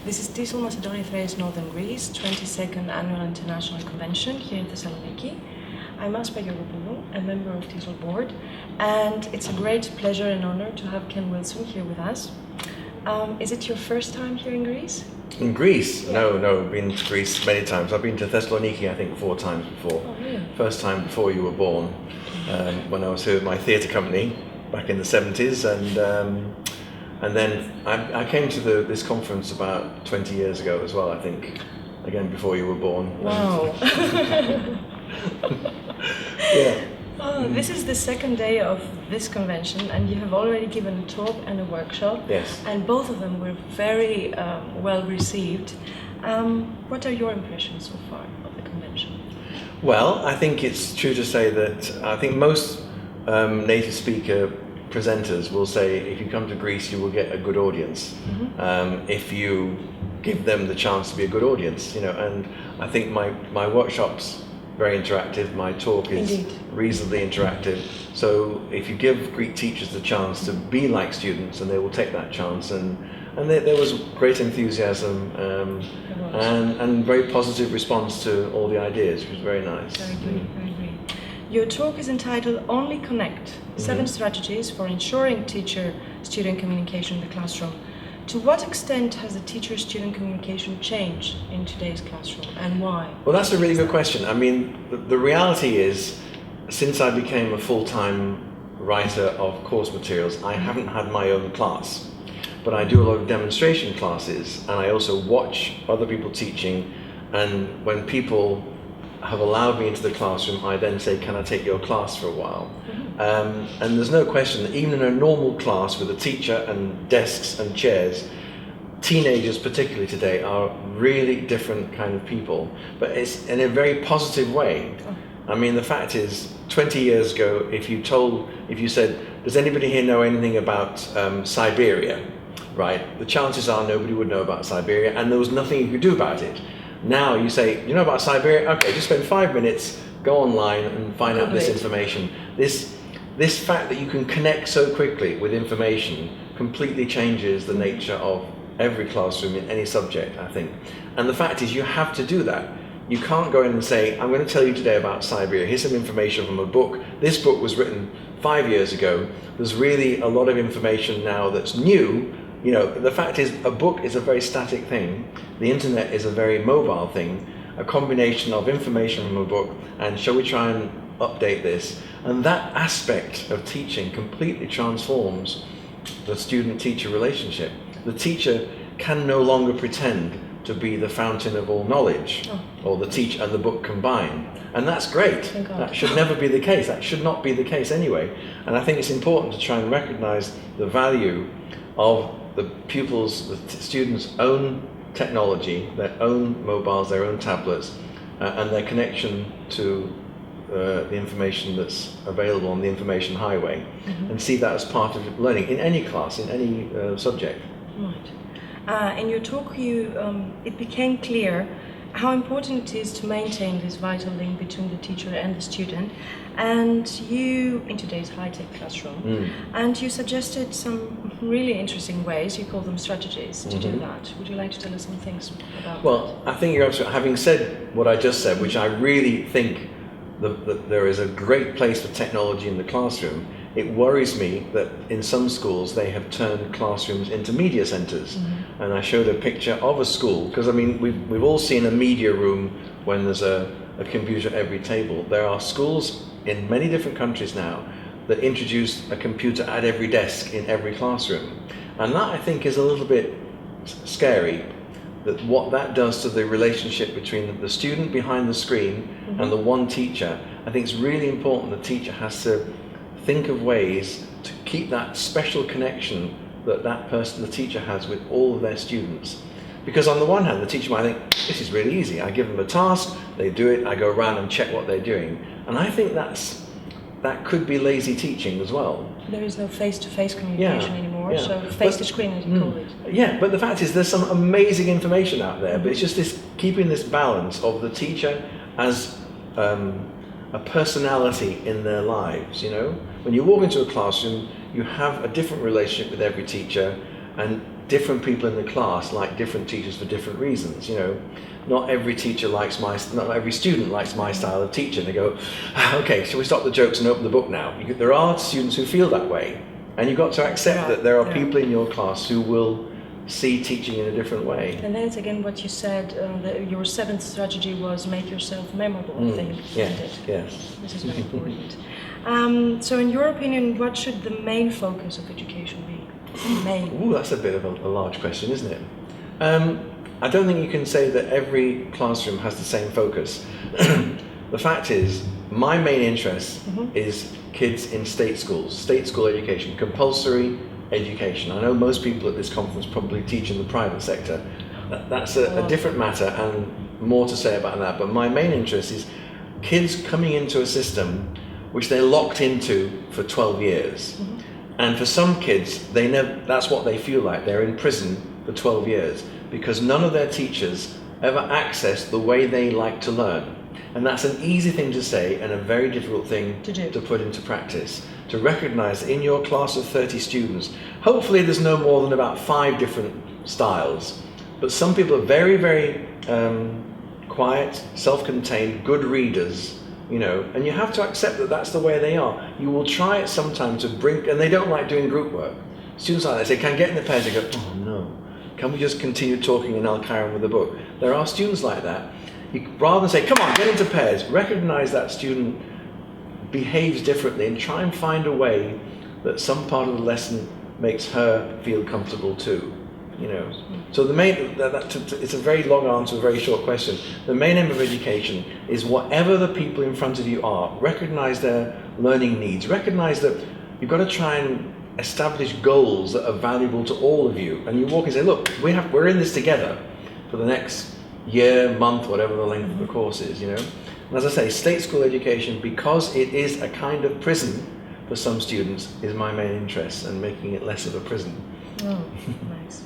This is TESOL Macedonia, Thrace, Northern Greece, 22nd Annual International Convention here in Thessaloniki. I'm Aspa Georgopoulou, a member of TESOL board, and it's a great pleasure and honor to have Ken Wilson here with us. Is it your first time here in Greece? In Greece? Yeah. No, I've been to Greece many times. I've been to Thessaloniki, I think, 4 times before. Oh, really? First time before you were born, when I was here with my theatre company back in the 70s, and then I came to this conference about 20 years ago as well, I think, again before you were born. Wow. Yeah. Oh, this is the second day of this convention, and you have already given a talk and a workshop. Yes. And both of them were very well received. What are your impressions so far of the convention? Well, I think it's true to say that I think most native speaker presenters will say if you come to Greece you will get a good audience, if you give them the chance to be a good audience, and I think my workshop's very interactive, my talk is Indeed. reasonably interactive, so if you give Greek teachers the chance to be like students, and they will take that chance, and there was great enthusiasm and very positive response to all the ideas, which was very nice. Very good, very great. Your talk is entitled Only Connect, 7 strategies for ensuring teacher-student communication in the classroom. To what extent has the teacher-student communication changed in today's classroom, and why? Well, that's a really good question. I mean, the reality is, since I became a full-time writer of course materials, I haven't had my own class. But I do a lot of demonstration classes, and I also watch other people teaching, and when people have allowed me into the classroom, I then say, can I take your class for a while? And there's no question that even in a normal class with a teacher and desks and chairs, teenagers particularly today are really different kind of people, but it's in a very positive way. I mean, the fact is, 20 years ago, if you said, does anybody here know anything about Siberia? Right, the chances are nobody would know about Siberia, and there was nothing you could do about it. Now you say, you know about Siberia? Okay, just spend 5 minutes, go online and find out this information. This fact that you can connect so quickly with information completely changes the nature of every classroom in any subject, I think. And the fact is, you have to do that. You can't go in and say, I'm going to tell you today about Siberia. Here's some information from a book. This book was written 5 years ago. There's really a lot of information now that's new. The fact is, a book is a very static thing. The internet is a very mobile thing, a combination of information from a book and shall we try and update this? And that aspect of teaching completely transforms the student-teacher relationship. The teacher can no longer pretend to be the fountain of all knowledge, or the teacher and the book combined. And that's great. That should never be the case. That should not be the case anyway. And I think it's important to try and recognize the value of the pupils, the students' own technology, their own mobiles, their own tablets, and their connection to the information that's available on the information highway, and see that as part of learning in any class, in any subject. Right. In your talk, it became clear how important it is to maintain this vital link between the teacher and the student, and you, in today's high-tech classroom, and you suggested some really interesting ways, you call them strategies, to do that. Would you like to tell us some things about that? Well, I think you're absolutely, having said what I just said, which I really think that there is a great place for technology in the classroom, it worries me that in some schools they have turned classrooms into media centres. And I showed a picture of a school, because I mean we've all seen a media room when there's a computer at every table. There are schools in many different countries now that introduce a computer at every desk in every classroom. And that, I think, is a little bit scary, that what that does to the relationship between the student behind the screen and the one teacher. I think it's really important the teacher has to think of ways to keep that special connection that the teacher has with all of their students. Because on the one hand, the teacher might think, this is really easy. I give them a task, they do it, I go around and check what they're doing. And I think that could be lazy teaching as well. There is no face-to-face communication anymore, so face-to-screen, as you call it. Yeah, but the fact is there's some amazing information out there, but it's just keeping this balance of the teacher as a personality in their lives, When you walk into a classroom, you have a different relationship with every teacher, and different people in the class like different teachers for different reasons. You know, not every teacher likes not every student likes my style of teaching. They go, okay, shall we stop the jokes and open the book now? There are students who feel that way, and you've got to accept that there are people in your class who will see teaching in a different way. And that's again what you said, your seventh strategy was make yourself memorable, I think. Yes, yes. This is very important. So in your opinion, what should the main focus of education be? Ooh, that's a bit of a large question, isn't it? I don't think you can say that every classroom has the same focus. The fact is, my main interest is kids in state schools, state school education, compulsory education. I know most people at this conference probably teach in the private sector. That's a different matter and more to say about that. But my main interest is kids coming into a system which they're locked into for 12 years. And for some kids, that's what they feel like. They're in prison for 12 years because none of their teachers ever access the way they like to learn. And that's an easy thing to say and a very difficult thing to put into practice. To recognize in your class of 30 students, hopefully there's no more than about 5 different styles. But some people are very, very quiet, self-contained, good readers, you know, and you have to accept that that's the way they are. You will try it sometimes to bring, and they don't like doing group work. Students like that say, can I get in the pairs? They go, oh no, can we just continue talking and I'll carry on with the book? There are students like that. Rather than say, come on, get into pairs, recognize that student behaves differently and try and find a way that some part of the lesson makes her feel comfortable too. You know, so the main, it's a very long answer, a very short question. The main aim of education is whatever the people in front of you are, recognize their learning needs, recognize that you've got to try and establish goals that are valuable to all of you. And you walk and say, look, we're in this together for the next year, month, whatever the length of the course is, you know. And as I say, state school education, because it is a kind of prison for some students, is my main interest, and making it less of a prison. Oh, nice.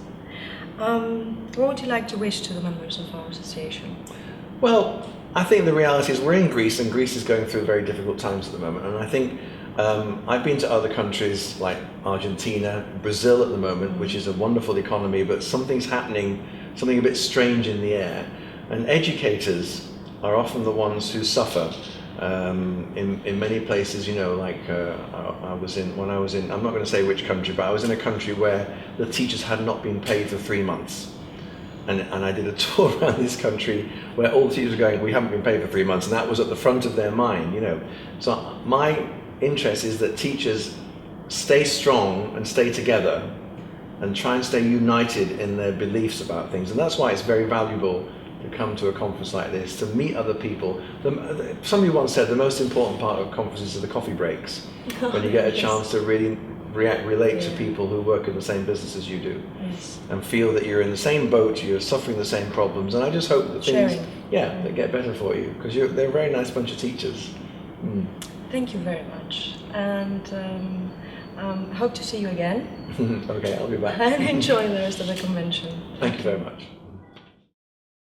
What would you like to wish to the members of our association? Well, I think the reality is we're in Greece, and Greece is going through very difficult times at the moment. And I think I've been to other countries like Argentina, Brazil at the moment, which is a wonderful economy, but something's happening, something a bit strange in the air. And educators are often the ones who suffer. In many places, you know, like when I was in, I'm not going to say which country, but I was in a country where the teachers had not been paid for 3 months. And I did a tour around this country where all the teachers were going, we haven't been paid for 3 months, and that was at the front of their mind, you know. So my interest is that teachers stay strong and stay together and try and stay united in their beliefs about things. And that's why it's very valuable to come to a conference like this, to meet other people. Somebody once said the most important part of conferences are the coffee breaks, when you get a chance to really relate to people who work in the same business as you do, and feel that you're in the same boat, you're suffering the same problems. And I just hope that things that get better for you, because they're a very nice bunch of teachers. Thank you very much, and hope to see you again. Okay, I'll be back. And enjoy the rest of the convention. Thank you very much.